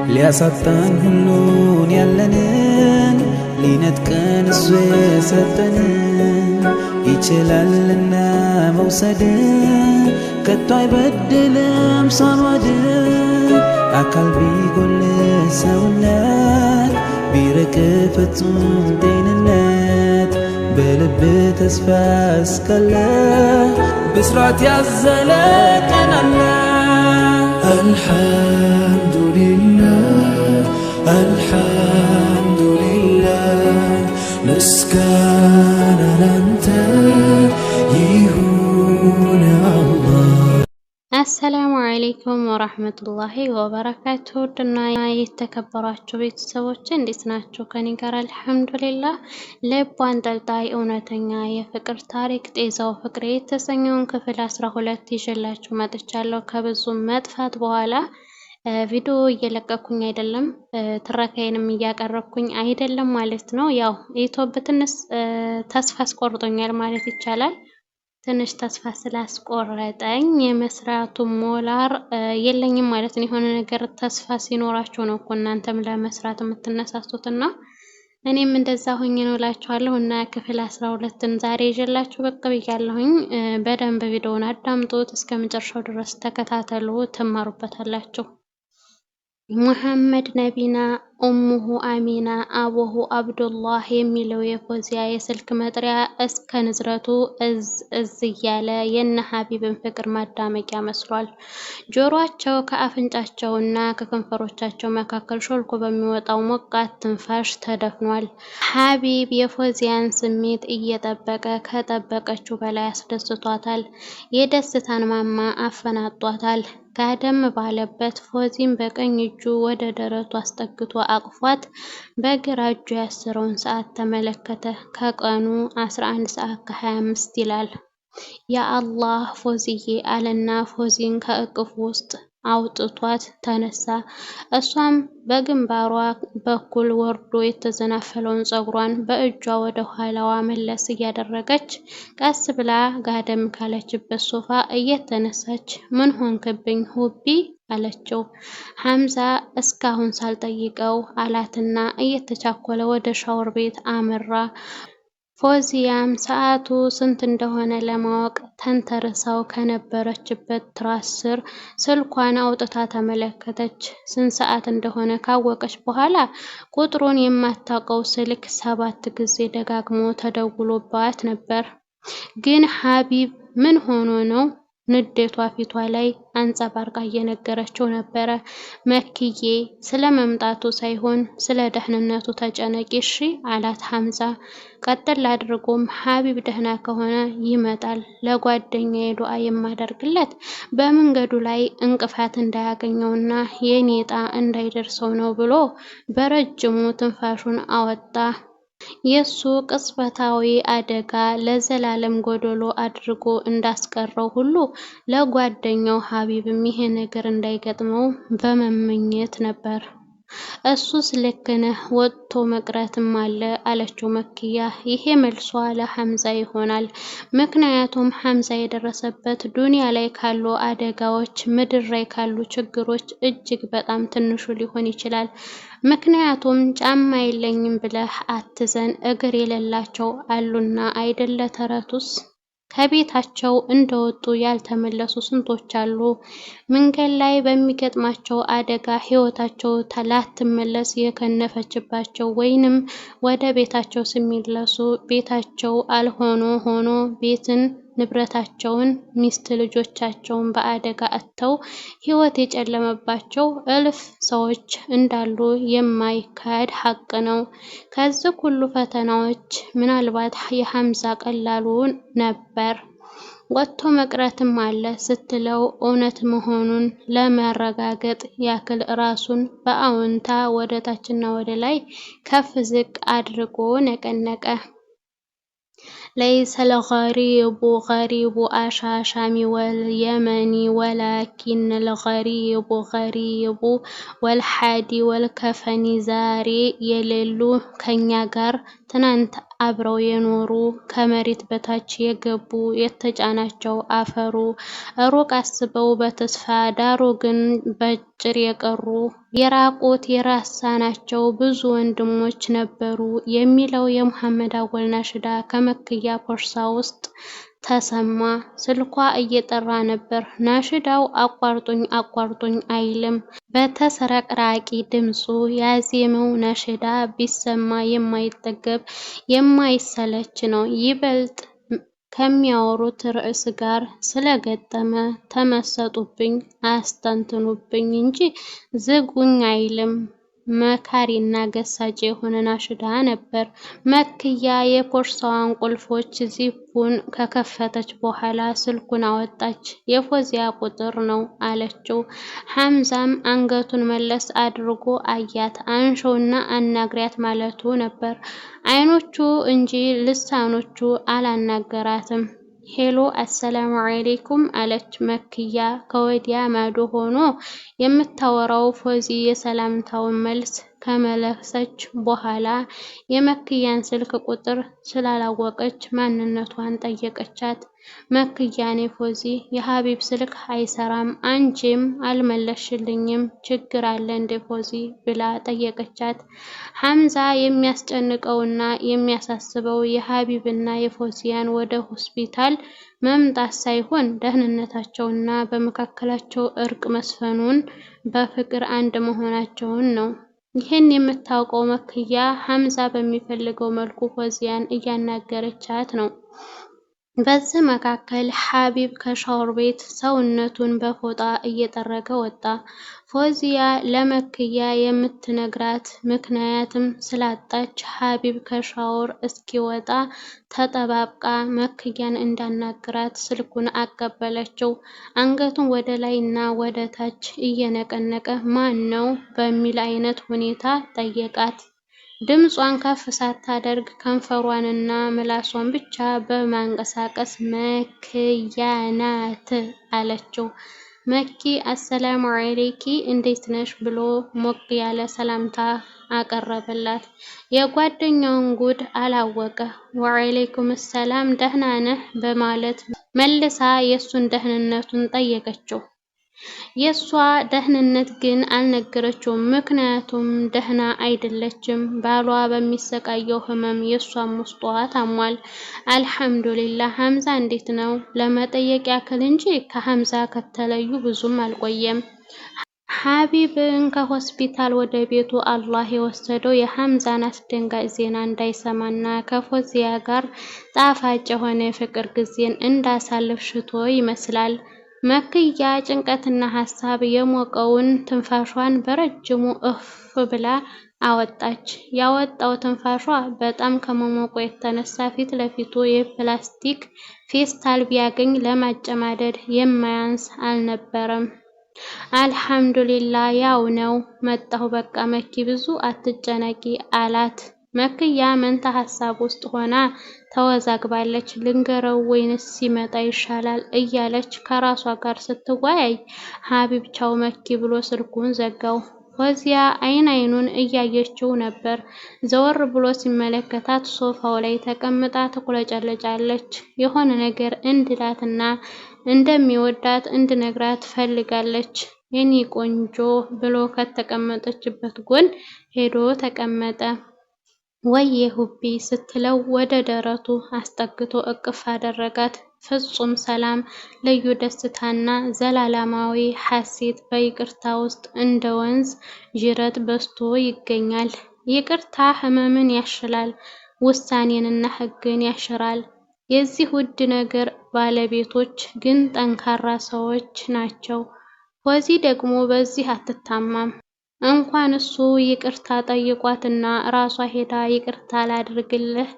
ሊያሳጣን ሁሉን ያለንን ሊነጥቀን እሱ የሰጠንን ይችላልና መውሰድ ከቶ አይበድልም ሳንወድ አካል ቢጎል ሰውነት ቢርቅ ፍጹም ጤንነት በልብ ተስፋ እስካለ ብስራት ያዘለ ቀን አለ። አልሐምዱሊላህ አልሐምዱሊላህ ምስጋና ላንተ ይሁን አላህ። አሰላሙ አለይኩም ወራህመቱላሂ ወበረካቱሁ። ድና የተከበራችሁ ቤተሰቦች እንዴት ናችሁ? ከኔ ጋር አልሐምዱሊላህ። ልብ አንጠልጣይ እውነተኛ የፍቅር ታሪክ ጤዛው ፍቅሬ የተሰኘውን ክፍል 12 ይዤላችሁ መጥቻለሁ። ከብዙ መጥፋት በኋላ ቪዲዮ እየለቀኩኝ አይደለም፣ ትረካዬንም እያቀረብኩኝ አይደለም ማለት ነው። ያው ዩቲዩብ ትንሽ ተስፋ አስቆርጦኛል ማለት ይቻላል። ትንሽ ተስፋ ስላስቆረጠኝ የመስራቱ ሞራል የለኝም ማለት ነው። የሆነ ነገር ተስፋ ሲኖራችሁ ነው እኮ እናንተም ለመስራት የምትነሳሱትና እኔም እንደዛ ሆኜ ነው እላችኋለሁ። እና ክፍል 12ን ዛሬ ይዤላችሁ ብቅ ብያለሁኝ። በደንብ ቪዲዮውን አዳምጡት፣ እስከ መጨረሻው ድረስ ተከታተሉ፣ ትማሩበታላችሁ። ሙሐመድ ነቢና ኡሙሁ አሚና አቡሁ አብዱላህ የሚለው የፎዚያ የስልክ መጥሪያ እስከ ንዝረቱ እዝ እያለ የነ ሀቢብን ፍቅር ማዳመቂያ መስሏል። ጆሮአቸው ከአፍንጫቸውና ከከንፈሮቻቸው መካከል ሾልኮ በሚወጣው ሞቃት ትንፋሽ ተደፍኗል። ሀቢብ የፎዚያን ስሜት እየጠበቀ ከጠበቀችው በላይ አስደስቷታል። የደስታን ማማ አፈናጧታል። ጋደም ባለበት ፎዚን በቀኝ እጁ ወደ ደረቱ አስጠግቶ አቅፏት በግራ እጁ ያሰረውን ሰዓት ተመለከተ። ከቀኑ 11 ሰዓት ከ25 ይላል። ያ አላህ ፎዚዬ አለና ፎዚን ከእቅፉ ውስጥ አውጥቷት ተነሳ። እሷም በግንባሯ በኩል ወርዶ የተዘናፈለውን ፀጉሯን በእጇ ወደ ኋላዋ መለስ እያደረገች ቀስ ብላ ጋደም ካለችበት ሶፋ እየተነሳች ምን ሆንክብኝ ሁቢ አለችው። ሐምዛ እስካሁን ሳልጠይቀው አላትና እየተቻኮለ ወደ ሻወር ቤት አመራ። ፎዚያም ሰዓቱ ስንት እንደሆነ ለማወቅ ተንተርሳው ከነበረችበት ትራስ ስር ስልኳን አውጥታ ተመለከተች። ስንት ሰዓት እንደሆነ ካወቀች በኋላ ቁጥሩን የማታውቀው ስልክ 7 ጊዜ ደጋግሞ ተደውሎባት ነበር። ግን ሀቢብ ምን ሆኖ ነው? ንዴቷ ፊቷ ላይ አንጸባርቃ እየነገረችው ነበረ። መክዬ ስለ መምጣቱ ሳይሆን ስለ ደህንነቱ ተጨነቂ እሺ አላት ሐምዛ። ቀጥል አድርጎም ሀቢብ ደህና ከሆነ ይመጣል፣ ለጓደኛዬ ዱዓ የማደርግለት በመንገዱ ላይ እንቅፋት እንዳያገኘውና የኔ ዕጣ እንዳይደርሰው ነው ብሎ በረጅሙ ትንፋሹን አወጣ። የሱ ቅጽበታዊ አደጋ ለዘላለም ጎዶሎ አድርጎ እንዳስቀረው ሁሉ ለጓደኛው ሀቢብም ይሄ ነገር እንዳይገጥመው በመመኘት ነበር። እሱስ ልክ ነህ፣ ወጥቶ መቅረትም አለ አለችው መክያ። ይሄ መልሷ ለሐምዛ ይሆናል። ምክንያቱም ሐምዛ የደረሰበት ዱንያ ላይ ካሉ አደጋዎች፣ ምድር ላይ ካሉ ችግሮች እጅግ በጣም ትንሹ ሊሆን ይችላል። ምክንያቱም ጫማ የለኝም ብለህ አትዘን፣ እግር የሌላቸው አሉና አይደለ ተረቱስ? ከቤታቸው እንደወጡ ያልተመለሱ ስንቶች አሉ። መንገድ ላይ በሚገጥማቸው አደጋ ህይወታቸው ላትመለስ የከነፈችባቸው ወይንም ወደ ቤታቸው ሲመለሱ ቤታቸው አልሆኖ ሆኖ ቤትን ንብረታቸውን ሚስት ልጆቻቸውን በአደጋ አጥተው ህይወት የጨለመባቸው እልፍ ሰዎች እንዳሉ የማይካድ ሀቅ ነው። ከዚህ ሁሉ ፈተናዎች ምናልባት የሐምዛ ቀላሉ ነበር። ወጥቶ መቅረትም አለ ስትለው እውነት መሆኑን ለማረጋገጥ ያክል ራሱን በአዎንታ ወደ ታችና ወደ ላይ ከፍ ዝቅ አድርጎ ነቀነቀ። ليس الغريب غريب أشاشم واليمن ولكن الغريب غريب والحادي والكفن زاري የሌሉ ከኛ ጋር ትናንት አብረው የኖሩ ከመሬት በታች የገቡ የተጫናቸው አፈሩ ሩቅ አስበው በተስፋ ዳሩ ግን በጭር የቀሩ የራቁት የራሳናቸው ብዙ ወንድሞች ነበሩ የሚለው የሙሐመድ አወል ናሽዳ ከመክያ ፖርሳ ውስጥ ተሰማ። ስልኳ እየጠራ ነበር። ናሽዳው አቋርጡኝ አቋርጡኝ አይልም። በተሰረቅራቂ ድምፁ ያዜመው ናሽዳ ቢሰማ የማይጠገብ የማይሰለች ነው። ይበልጥ ከሚያወሩት ርዕስ ጋር ስለገጠመ ተመሰጡብኝ አስተንትኑብኝ እንጂ ዝጉኝ አይልም። መካሪና ገሳጭ የሆነ ናሽዳ ነበር። መክያ የፖርሳዋን ቁልፎች ዚፑን ከከፈተች በኋላ ስልኩን አወጣች። የፎዚያ ቁጥር ነው አለችው። ሐምዛም አንገቱን መለስ አድርጎ አያት። አንሾውና አናግሪያት ማለቱ ነበር። አይኖቹ እንጂ ልሳኖቹ አላናገራትም። ሄሎ አሰላሙ አለይኩም አለች መክያ ከወዲያ ማዶ ሆኖ። የምታወራው ፎዚ የሰላምታውን መልስ ከመለሰች በኋላ የመክያን ስልክ ቁጥር ስላላወቀች ማንነቷን ጠየቀቻት። መክያኔ ፎዚ የሀቢብ ስልክ አይሰራም አንቺም አልመለሽልኝም ችግር አለ እንደ ፎዚ ብላ ጠየቀቻት። ሐምዛ የሚያስጨንቀውና የሚያሳስበው የሀቢብና የፎዚያን ወደ ሆስፒታል መምጣት ሳይሆን ደህንነታቸውና በመካከላቸው እርቅ መስፈኑን በፍቅር አንድ መሆናቸውን ነው። ይህን የምታውቀው መክያ ሐምዛ በሚፈልገው መልኩ ፎዚያን እያናገረቻት ነው። በዚህ መካከል ሀቢብ ከሻወር ቤት ሰውነቱን በፎጣ እየጠረገ ወጣ። ፎዚያ ለመክያ የምትነግራት ምክንያትም ስላጣች ሀቢብ ከሻወር እስኪወጣ ተጠባብቃ መክያን እንዳናግራት ስልኩን አቀበለችው። አንገቱን ወደ ላይና ወደ ታች እየነቀነቀ ማን ነው በሚል አይነት ሁኔታ ጠየቃት። ድምጿን ከፍ ሳታደርግ ከንፈሯንና ምላሷን ብቻ በማንቀሳቀስ መክያ ናት አለችው። መኪ አሰላሙ አለይኪ እንዴት ነሽ ብሎ ሞቅ ያለ ሰላምታ አቀረበላት። የጓደኛውን ጉድ አላወቀ። ወአለይኩም ሰላም ደህና ነህ በማለት መልሳ የሱን ደህንነቱን ጠየቀችው። የሷ ደህንነት ግን አልነገረችውም። ምክንያቱም ደህና አይደለችም። ባሏ በሚሰቃየው ህመም የሷም ውስጧ ታሟል። አልሐምዱሊላህ። ሐምዛ እንዴት ነው ለመጠየቅ ያክል እንጂ ከሐምዛ ከተለዩ ብዙም አልቆየም። ሀቢብን ከሆስፒታል ወደ ቤቱ አላህ የወሰደው የሐምዛን አስደንጋጭ ዜና እንዳይሰማና ከፎዚያ ጋር ጣፋጭ የሆነ የፍቅር ጊዜን እንዳሳልፍ ሽቶ ይመስላል። መክያ ጭንቀትና ሀሳብ የሞቀውን ትንፋሿን በረጅሙ እፍ ብላ አወጣች። ያወጣው ትንፋሿ በጣም ከመሞቁ የተነሳ ፊት ለፊቱ የፕላስቲክ ፌስታል ቢያገኝ ለማጨማደድ የማያንስ አልነበረም። አልሐምዱሊላህ ያው ነው መጣሁ በቃ መኪ ብዙ አትጨነቂ አላት። መክያ መንታ ሀሳብ ውስጥ ሆና ተወዛግባለች። ልንገረው ወይንስ ሲመጣ ይሻላል እያለች ከራሷ ጋር ስትወያይ ሀቢብ ቻው መኪ ብሎ ስልኩን ዘጋው። ፎዚያ አይን አይኑን እያየችው ነበር። ዘወር ብሎ ሲመለከታት ሶፋው ላይ ተቀምጣ ትቁለጨለጫለች። የሆነ ነገር እንድላትና እንደሚወዳት እንድነግራት ፈልጋለች። የኔ ቆንጆ ብሎ ከተቀመጠችበት ጎን ሄዶ ተቀመጠ። ወዬ ሁቢ ስትለው ወደ ደረቱ አስጠግቶ እቅፍ አደረጋት። ፍጹም ሰላም፣ ልዩ ደስታና ዘላለማዊ ሐሴት በይቅርታ ውስጥ እንደ ወንዝ ጅረት በዝቶ ይገኛል። ይቅርታ ህመምን ያሽላል፣ ውሳኔንና ህግን ያሽራል። የዚህ ውድ ነገር ባለቤቶች ግን ጠንካራ ሰዎች ናቸው። ፎዚ ደግሞ በዚህ አትታማም። እንኳን እሱ ይቅርታ ጠይቋትና ራሷ ሄዳ ይቅርታ ላድርግልህ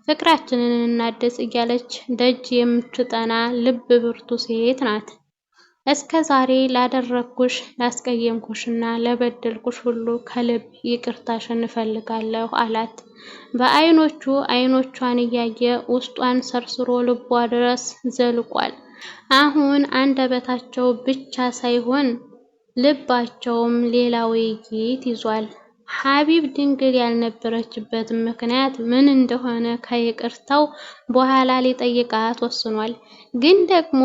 ፍቅራችንን እናድስ እያለች ደጅ የምትጠና ልብ ብርቱ ሴት ናት። እስከ ዛሬ ላደረግኩሽ ላስቀየምኩሽና ለበደልኩሽ ሁሉ ከልብ ይቅርታሽን እፈልጋለሁ አላት። በዓይኖቹ ዓይኖቿን እያየ ውስጧን ሰርስሮ ልቧ ድረስ ዘልቋል። አሁን አንደበታቸው ብቻ ሳይሆን ልባቸውም ሌላ ውይይት ይዟል። ሀቢብ ድንግል ያልነበረችበት ምክንያት ምን እንደሆነ ከይቅርታው በኋላ ሊጠይቃት ወስኗል። ግን ደግሞ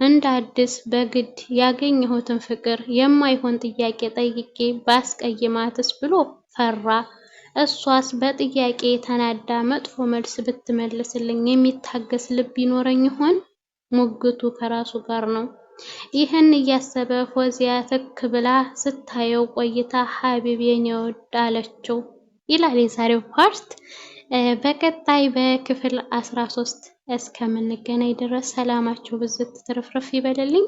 እንደ አዲስ በግድ ያገኘሁትን ፍቅር የማይሆን ጥያቄ ጠይቄ ባስቀይማትስ ብሎ ፈራ። እሷስ በጥያቄ ተናዳ መጥፎ መልስ ብትመልስልኝ የሚታገስ ልብ ይኖረኝ ይሆን? ሙግቱ ከራሱ ጋር ነው። ይህን እያሰበ ፎዚያ ትክ ብላ ስታየው ቆይታ ሀቢብ የኔ ወድ አለችው ይላል የዛሬው ፓርት። በቀጣይ በክፍል 13 እስከምንገናኝ ድረስ ሰላማችሁ ብዝት ትርፍርፍ ይበልልኝ።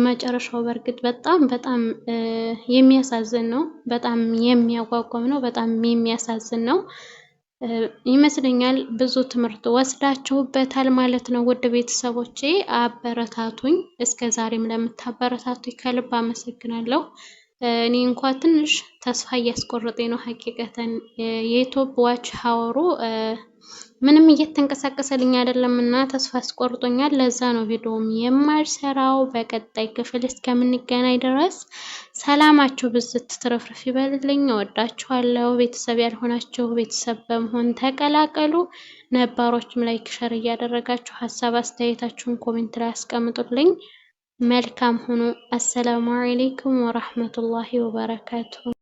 መጨረሻው በእርግጥ በጣም የሚያሳዝን ነው። በጣም የሚያጓጓም ነው። በጣም የሚያሳዝን ነው ይመስለኛል። ብዙ ትምህርት ወስዳችሁበታል ማለት ነው። ውድ ቤተሰቦቼ አበረታቱኝ። እስከ ዛሬም ለምታበረታቱኝ ከልብ አመሰግናለሁ። እኔ እንኳን ትንሽ ተስፋ እያስቆረጠኝ ነው ሀቂቀተን የዩቲዩብ ዋች ሀወሩ ምንም እየተንቀሳቀሰልኝ አይደለም እና ተስፋ አስቆርጦኛል። ለዛ ነው ቪዲዮም የማልሰራው። በቀጣይ ክፍል እስከምንገናኝ ድረስ ሰላማችሁ ብዝት ትረፍርፍ ይበልልኝ። እወዳችኋለሁ። ቤተሰብ ያልሆናችሁ ቤተሰብ በመሆን ተቀላቀሉ። ነባሮችም ላይክ ሸር እያደረጋችሁ ሀሳብ አስተያየታችሁን ኮሜንት ላይ አስቀምጡልኝ። መልካም ሁኑ። አሰላሙ አለይኩም ወራህመቱላሂ ወበረካቱሁ።